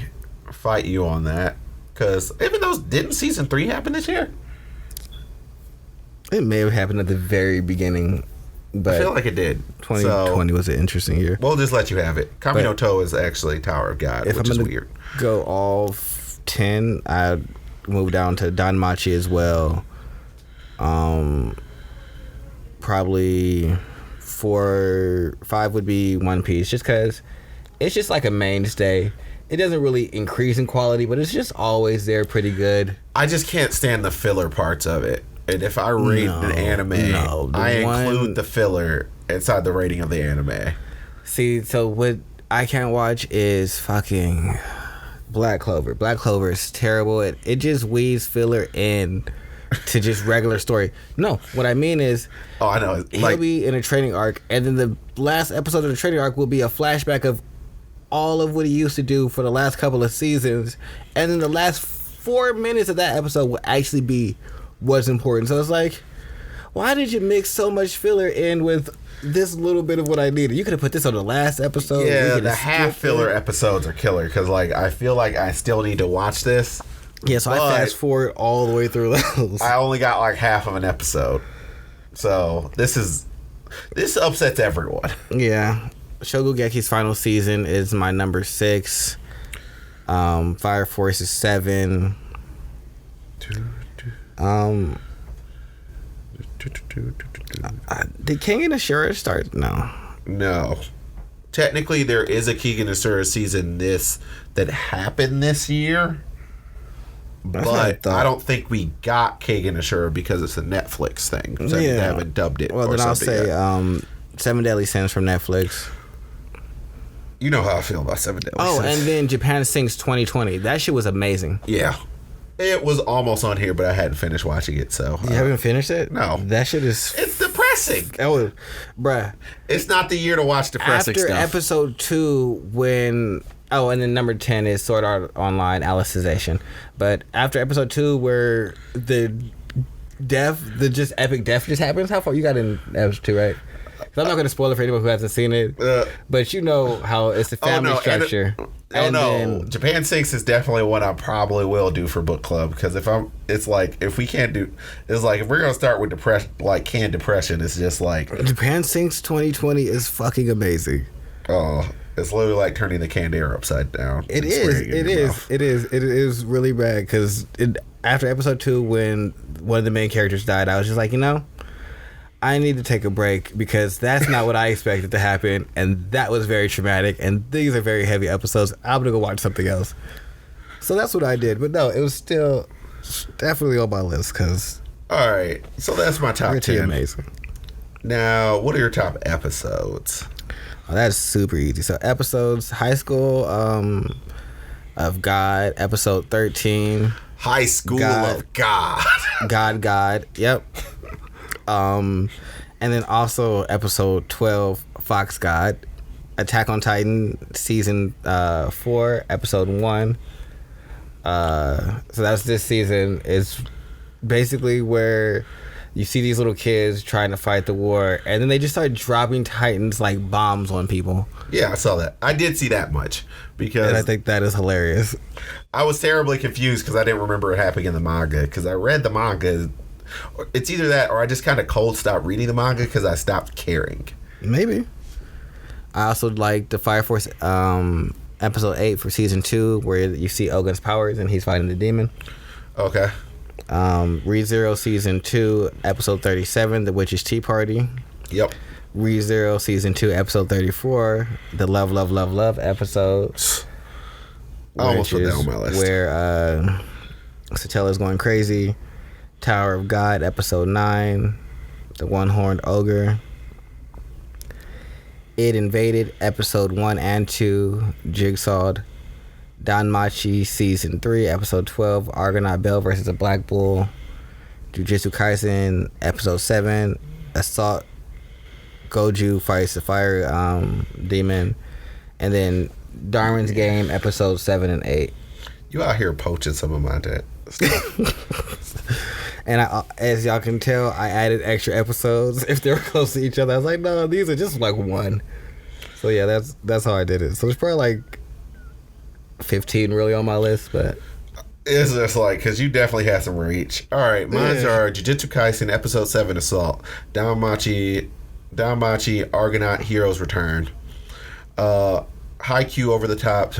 fight you on that, because even though didn't season 3 happen this year? It may have happened at the very beginning, but I feel like it did. 2020 was an interesting year. We'll just let you have it. Kami no To is actually Tower of God, which is weird. Go all 10, I'd move down to Machi as well. Probably 4, 5 would be One Piece, just because it's just like a mainstay. It doesn't really increase in quality, but it's just always there, pretty good. I just can't stand the filler parts of it. And if I rate an anime, I include the filler inside the rating of the anime. See, so what I can't watch is fucking Black Clover. Black Clover is terrible. It just weaves filler in to just regular story. No, what I mean is, I know. He'll be in a training arc, and then the last episode of the training arc will be a flashback of all of what he used to do for the last couple of seasons, and then the last 4 minutes of that episode will actually be what's important. So it's like, why did you mix so much filler in with this little bit of what I needed? You could have put this on the last episode. Yeah, the half filler episodes are killer because like I feel like I still need to watch this. Yeah, so I fast forward all the way through those. I only got like half of an episode, so this upsets everyone. Yeah, Shogugeki's final season is my number 6. Fire Force is 7. Did King and Ashura start? No. Technically, there is a Keegan and Ashura season that happened this year. But I don't think we got Keegan and Ashura because it's a Netflix thing. So they haven't dubbed it. Well, then I'll say 7 Deadly Sins from Netflix. You know how I feel about 7 Deadly Sins. Oh, and then Japan Sings 2020. That shit was amazing. Yeah. It was almost on here, but I hadn't finished watching it, so... You haven't finished it? No. That shit is... It's depressing. Oh, bruh. It's not the year to watch depressing After stuff. episode 2, when... Oh, and then number 10 is Sword Art Online, Alicization. But after episode 2, where the just epic death just happens, how far you got in episode 2, right? 'Cause I'm not going to spoil it for anyone who hasn't seen it. But you know how it's a family structure. Japan Sinks is definitely one I probably will do for book club because if we're gonna start with canned depression, it's just like Japan Sinks 2020 is fucking amazing. Oh, it's literally like turning the canned air upside down. It is really bad because after episode 2, when one of the main characters died, I was just like, I need to take a break because that's not what I expected to happen, and that was very traumatic, and these are very heavy episodes. I'm gonna go watch something else. So that's what I did, but no, it was still definitely on my list because. All right, so that's my top 10. Amazing. Now, what are your top episodes? Oh, that's super easy. So episodes: High School of God, episode 13. High School of God. God. Yep. And then also episode 12, Fox God, Attack on Titan, season 4, episode 1. So that's this season. It's basically where you see these little kids trying to fight the war, and then they just start dropping Titans like bombs on people. Yeah, I saw that. I did see that much because, and I think that is hilarious. I was terribly confused because I didn't remember it happening in the manga because I read the manga. It's either that or I just kind of cold stopped reading the manga because I stopped caring. Maybe. I also like the Fire Force episode 8 for season 2 where you see Ogun's powers and he's fighting the demon. Okay. ReZero season 2 episode 37, The Witch's Tea Party. Yep. ReZero season 2 episode 34, the Love episode. I almost put that on my list. Where Satella's going crazy. Tower of God, episode 9, The One-Horned Ogre. It Invaded, episode 1 and 2, Jigsawed. Danmachi, season 3, episode 12, Argonaut Bell versus a Black Bull. Jujutsu Kaisen, episode 7, Assault Gojou fights the fire demon. And then Darwin's Game, episode 7 and 8. You out here poaching some of my stuff. And as y'all can tell, I added extra episodes if they were close to each other. I was like, no, these are just like one. So yeah, that's how I did it. So it's probably like 15 really on my list, but it's just like because you definitely had some reach. All right, mine are Jujutsu Kaisen episode 7 Assault, Danmachi Argonaut Heroes Return, Haikyuu Over the Top,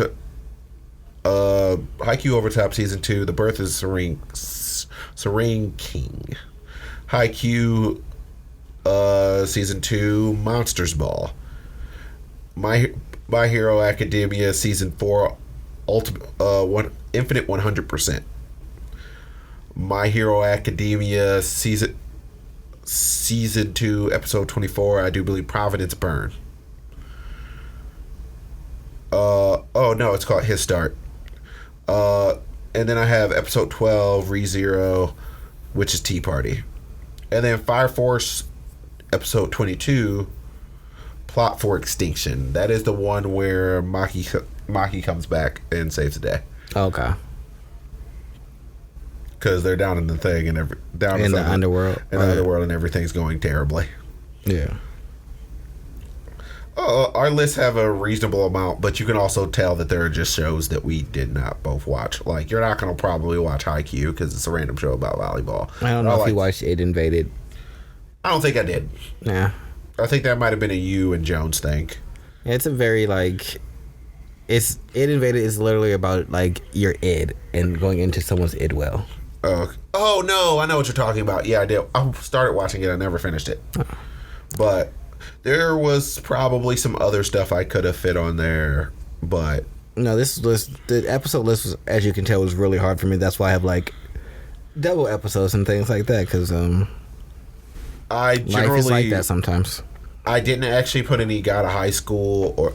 Haikyuu Over Top season 2, The Birth is Serene King, Haikyuu season 2, Monsters Ball, My Hero Academia season 4, Infinite 100%, My Hero Academia season 2 episode 24, I do believe Providence Burn. Oh no, it's called His Start. And then I have episode 12, ReZero, which is Tea Party. And then Fire Force episode 22, Plot for Extinction. That is the one where Machi comes back and saves the day. Okay. Because they're down in the thing and in the underworld. In the underworld, and everything's going terribly. Yeah. Our lists have a reasonable amount, but you can also tell that there are just shows that we did not both watch. Like, you're not going to probably watch Haikyuu because it's a random show about volleyball. I don't know if you watched It Invaded. I don't think I did. Yeah. I think that might have been a you and Jones thing. It's a very, like... It Invaded is literally about, like, your id and going into someone's id well. Oh, no, I know what you're talking about. Yeah, I did. I started watching it. I never finished it. But there was probably some other stuff I could have fit on there, but... No, the episode list, was, as you can tell, was really hard for me. That's why I have, like, double episodes and things like that, because, life is like that sometimes. I didn't actually put any God of High School, or...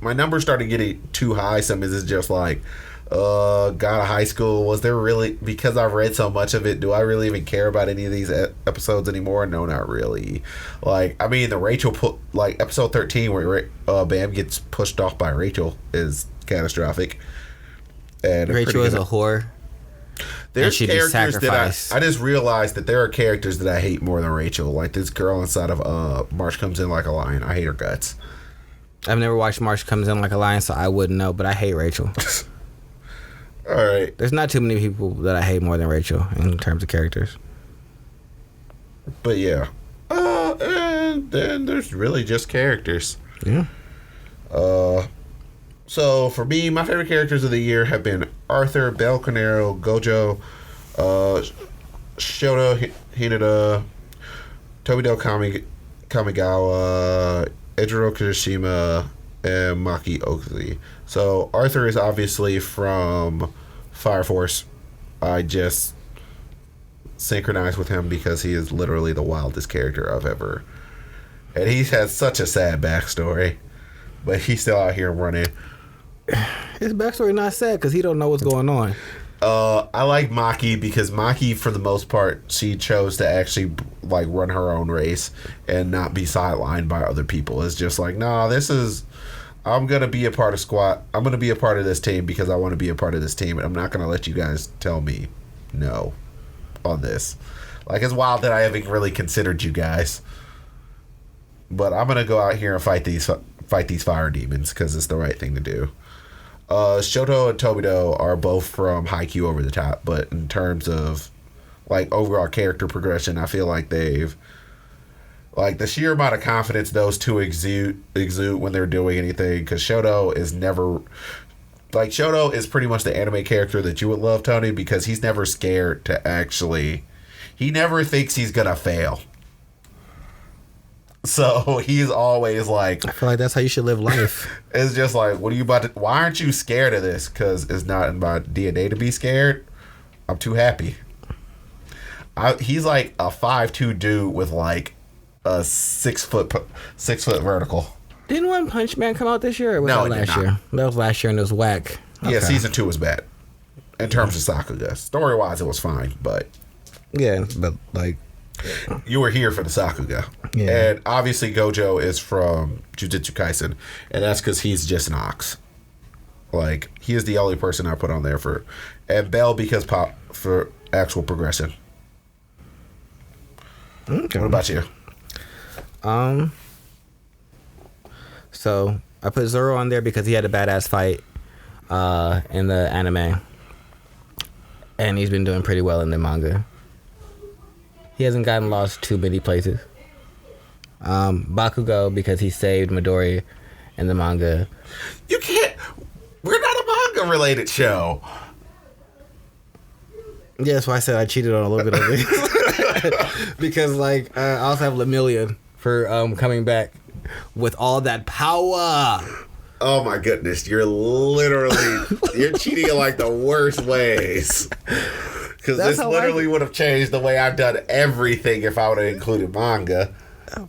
my numbers started getting too high. Some is just like... God of High School, was there really, because I've read so much of it, do I really even care about any of these episodes anymore? No, not really. Like, I mean, the Rachel episode 13 where Bam gets pushed off by Rachel is catastrophic. And Rachel is a whore. There's characters that I just realized that there are characters that I hate more than Rachel. Like this girl inside of March Comes In Like a Lion. I hate her guts. I've never watched March Comes In Like a Lion, so I wouldn't know, but I hate Rachel. All right. There's not too many people that I hate more than Rachel in terms of characters. But yeah. And then there's really just characters. Yeah. So for me, my favorite characters of the year have been Arthur, Bell Canero, Gojou, Shoto Hinata, Tobito Kamigawa, Ejiro Kirishima, and Maki Oakley. So Arthur is obviously from Fire Force. I just synchronize with him because he is literally the wildest character I've ever. And he's had such a sad backstory, but he's still out here running. His backstory not sad because he don't know what's going on. I like Maki because Maki, for the most part, she chose to actually like run her own race and not be sidelined by other people. It's just like, nah, I'm gonna be a part of squad. I'm gonna be a part of this team because I want to be a part of this team, and I'm not gonna let you guys tell me no on this. Like, it's wild that I haven't really considered you guys, but I'm gonna go out here and fight these fire demons because it's the right thing to do. Shoto and Tobito are both from Haikyuu Over the Top, but in terms of like overall character progression, I feel like they've like the sheer amount of confidence those two exude when they're doing anything. Because Shoto is pretty much the anime character that you would love, Tony, because he's never scared to actually. He never thinks he's gonna fail. So he's always like, I feel like that's how you should live life. It's just like, what are you about to, why aren't you scared of this? Because it's not in my DNA to be scared. I'm too happy. He's like a 5'2" dude with like a 6 foot vertical. Didn't One Punch Man come out this year? Or was No, that it did last year? That was last year and it was whack. Yeah, Okay. season 2 was bad. In terms of Sakuga. Story wise, it was fine, but. Yeah, but like. You were here for the Sakuga. Yeah. And obviously Gojou is from Jujutsu Kaisen, and that's because he's just an ox. Like, he is the only person I put on there for. And Bell because for actual progression. Okay. What about you? So I put Zoro on there because he had a badass fight in the anime, and he's been doing pretty well in the manga. He hasn't gotten lost too many places. Bakugo because he saved Midori in the manga. You can't. We're not a manga related show. Yeah, that's why I said I cheated on a little bit of it. Because like I also have Lemillion for coming back with all that power. Oh my goodness, you're cheating in like the worst ways. Because this literally would have changed the way I've done everything if I would have included manga.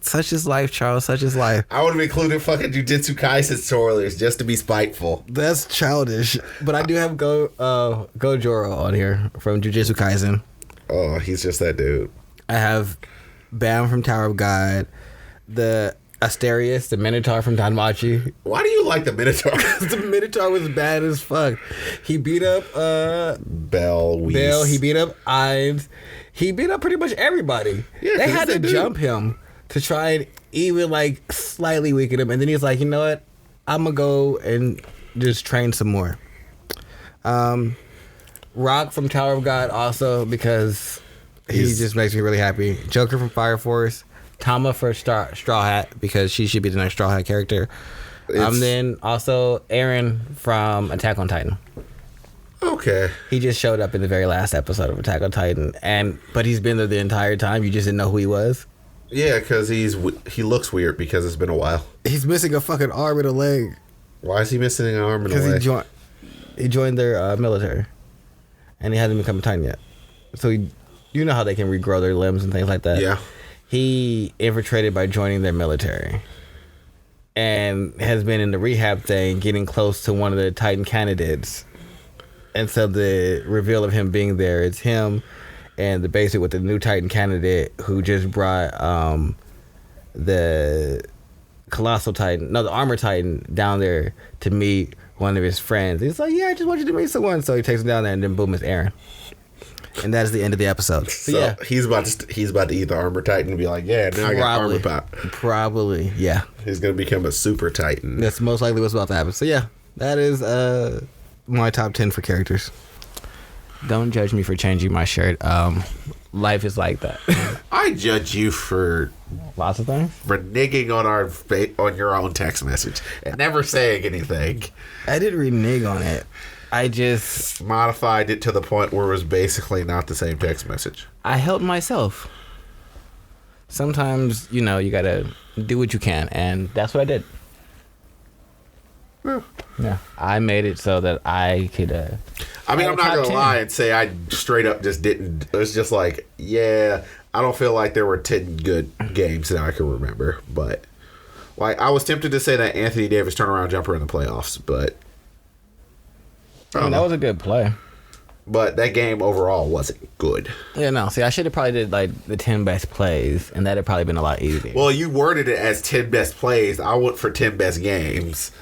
Such is life, Charles. Such is life. I would have included fucking Jujutsu Kaisen spoilers just to be spiteful. That's childish. But I do have Gojoro on here from Jujutsu Kaisen. Oh, he's just that dude. I have Bam from Tower of God. The Asterius, the Minotaur from Danmachi. Why do you like the Minotaur? The Minotaur was bad as fuck. He beat up Bell. He beat up S.A.M'Z. He beat up pretty much everybody. Yeah, they had to jump him to try and even like slightly weaken him. And then he's like, you know what? I'm going to go and just train some more. Rock from Tower of God also because he just makes me really happy. Joker from Fire Force. Tama for Straw Hat because she should be the next Straw Hat character. Then also Eren from Attack on Titan. Okay. He just showed up in the very last episode of Attack on Titan, but he's been there the entire time. You just didn't know who he was. Yeah, because he looks weird because it's been a while. He's missing a fucking arm and a leg. Why is he missing an arm and a leg? Because he joined their military, and he hasn't become a Titan yet. So you know how they can regrow their limbs and things like that. Yeah. He infiltrated by joining their military and has been in the rehab thing, getting close to one of the Titan candidates. And so the reveal of him being there, it's him and the basic with the new Titan candidate who just brought the Colossal Titan, the Armor Titan down there to meet one of his friends. He's like, yeah, I just want you to meet someone. So he takes him down there and then boom, it's Eren. And that is the end of the episode. So yeah, he's about to eat the Armor Titan and be like, yeah, now I got armor pop. Probably, yeah. He's gonna become a Super Titan. That's most likely what's about to happen. So yeah, that is my top 10 for characters. Don't judge me for changing my shirt. Life is like that. I judge you for lots of things. Reneging on your own text message and never saying anything. I didn't renege on it. I just modified it to the point where it was basically not the same text message. I helped myself. Sometimes, you gotta do what you can, and that's what I did. Yeah. I made it so that I could. I'm not gonna lie and say I straight up just didn't. It was just like, yeah, I don't feel like there were 10 good games that I can remember, but like I was tempted to say that Anthony Davis turnaround jumper in the playoffs, but. That was a good play. But that game overall wasn't good. Yeah, no. See, I should have probably did like the 10 best plays, and that'd probably been a lot easier. Well, you worded it as 10 best plays. I went for 10 best games.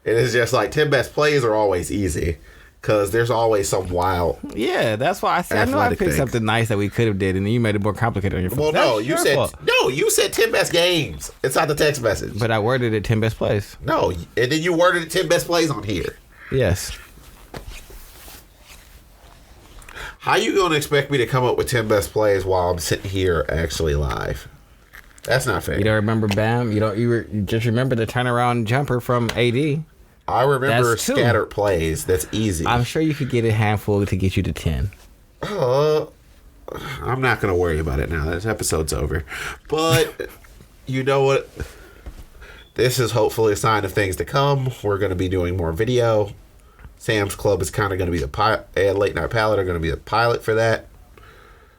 It is just like 10 best plays are always easy because there's always some wild. Yeah, that's why I said I know I picked something nice that we could have did, and then you made it more complicated on your phone. Well, you said 10 best games. It's not the text message. But I worded it 10 best plays. No, and then you worded it 10 best plays on here. Yes. How you going to expect me to come up with 10 best plays while I'm sitting here actually live? That's not fair. You don't remember Bam? You just remember the turnaround jumper from AD. I remember scattered plays. That's easy. I'm sure you could get a handful to get you to 10. I'm not going to worry about it now. This episode's over. But you know what? This is hopefully a sign of things to come. We're going to be doing more video. Sam's Club is kind of going to be the pilot, and Late Night Palette are going to be the pilot for that.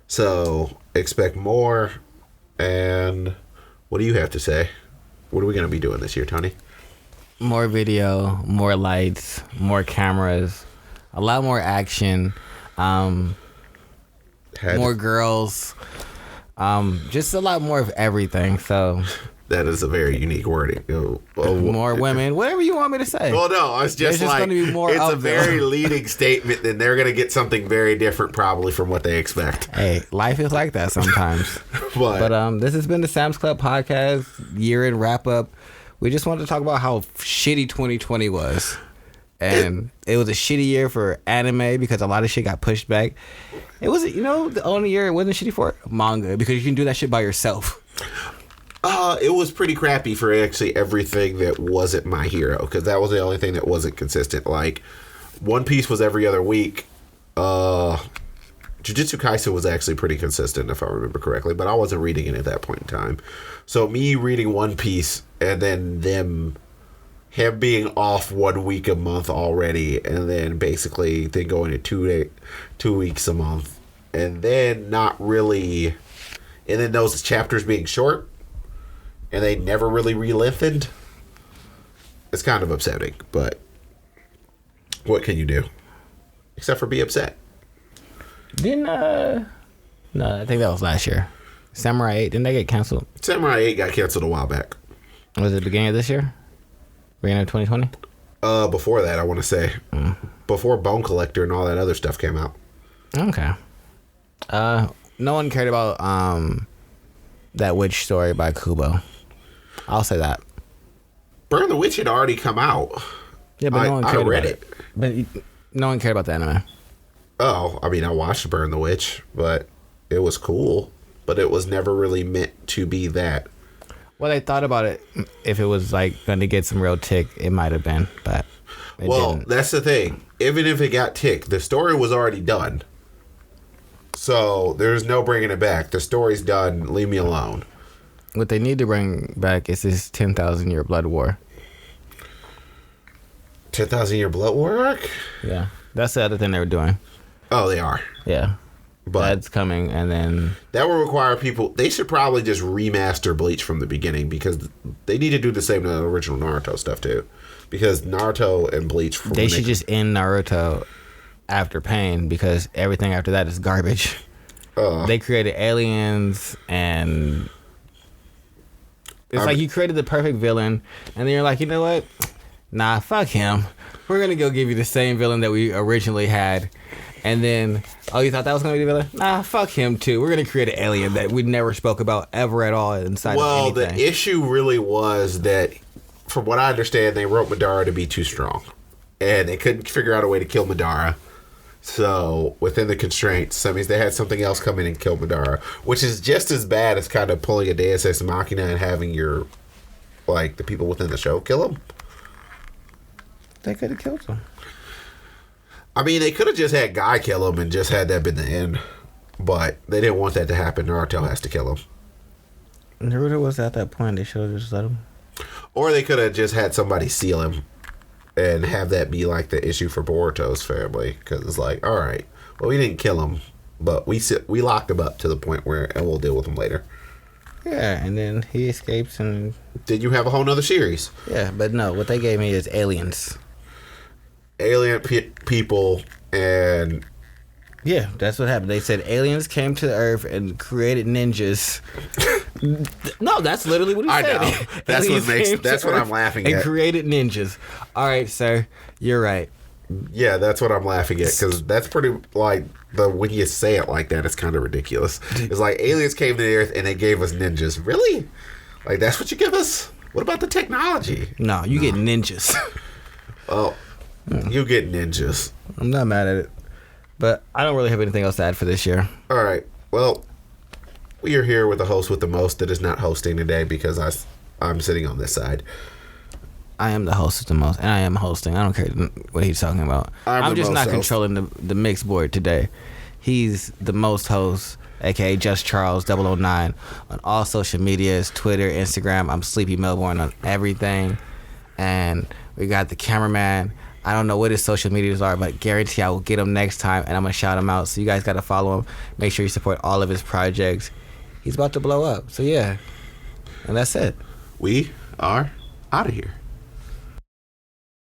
So expect more. And what do you have to say? What are we going to be doing this year, Tony? More video, more lights, more cameras, a lot more action, more girls, just a lot more of everything. So. That is a very unique wording. More women, whatever you want me to say. Well, no, it's just like gonna be more it's a very leading statement. Then they're going to get something very different, probably from what they expect. Hey, life is like that sometimes. But this has been the Sam's Club podcast year-end wrap-up. We just wanted to talk about how shitty 2020 was, and it was a shitty year for anime because a lot of shit got pushed back. It was, the only year it wasn't shitty for manga because you can do that shit by yourself. It was pretty crappy for actually everything that wasn't My Hero, because that was the only thing that wasn't consistent. Like, One Piece was every other week. Jujutsu Kaisen was actually pretty consistent, if I remember correctly, but I wasn't reading it at that point in time. So me reading One Piece and then him being off 1 week a month already, and then basically then going to 2 weeks a month, and then not really, and then those chapters being short. And they never really re-lengthened. It's kind of upsetting, but what can you do? Except for be upset. No, I think that was last year. Samurai 8, didn't they get canceled? Samurai 8 got canceled a while back. Was it the beginning of this year? Beginning of 2020? Before that, I want to say. Before Bone Collector and all that other stuff came out. Okay. No one cared about that witch story by Kubo. I'll say that. Burn the Witch had already come out. Yeah, but no one cared read about it. But no one cared about the anime. Oh, I mean, I watched Burn the Witch, but it was cool. But it was never really meant to be that. Well, they thought about it. If it was like going to get some real tick, it might have been, but it didn't. That's the thing. Even if it got tick, the story was already done. So there's no bringing it back. The story's done. Leave me alone. What they need to bring back is this 10,000 year blood war. 10,000 year blood war arc? Yeah, that's the other thing they were doing. Oh, they are. Yeah. But that's coming, and then that will require people. They should probably just remaster Bleach from the beginning because they need to do the same to the original Naruto stuff too. Because Naruto and Bleach, they should just end Naruto after Pain because everything after that is garbage. They created aliens, and it's like you created the perfect villain, and then you're like, you know what? Nah, fuck him. We're gonna go give you the same villain that we originally had. And then, oh, you thought that was going to be the villain? Nah, fuck him, too. We're going to create an alien that we never spoke about ever at all inside of anything. Well, the issue really was that, from what I understand, they wrote Madara to be too strong. And they couldn't figure out a way to kill Madara. So, within the constraints, that means they had something else come in and kill Madara. Which is just as bad as kind of pulling a Deus Ex Machina and having your, like, the people within the show kill him. They could have killed him. I mean, they could have just had Guy kill him and just had that been the end. But they didn't want that to happen. Naruto has to kill him. Naruto was at that point. They should have just let him. Or they could have just had somebody seal him and have that be like the issue for Boruto's family. Because it's like, all right, well, we didn't kill him, but we locked him up to the point where, and we'll deal with him later. Yeah, and then he escapes and... Then you have a whole nother series. Yeah, but no, what they gave me is aliens. Alien people and... Yeah, that's what happened. They said aliens came to the Earth and created ninjas. No, that's literally what he said. I know. That's what I'm laughing at. And created ninjas. All right, sir, you're right. Yeah, that's what I'm laughing at because that's pretty like when you say it like that, it's kind of ridiculous. It's like aliens came to the Earth and they gave us ninjas. Really? Like that's what you give us? What about the technology? No, you get ninjas. Oh, you get ninjas. I'm not mad at it, but I don't really have anything else to add for this year. All right. Well, we are here with the host with the most that is not hosting today because I'm sitting on this side. I am the host with the most, and I am hosting. I don't care what he's talking about. I'm just not controlling the mix board today. He's the most host, aka Just Charles 009 on all social medias, Twitter, Instagram. I'm Sleepy Melbourne on everything, and we got the cameraman. I don't know what his social medias are, but guarantee I will get him next time, and I'm gonna shout him out. So you guys gotta follow him. Make sure you support all of his projects. He's about to blow up. So yeah, and that's it. We are out of here.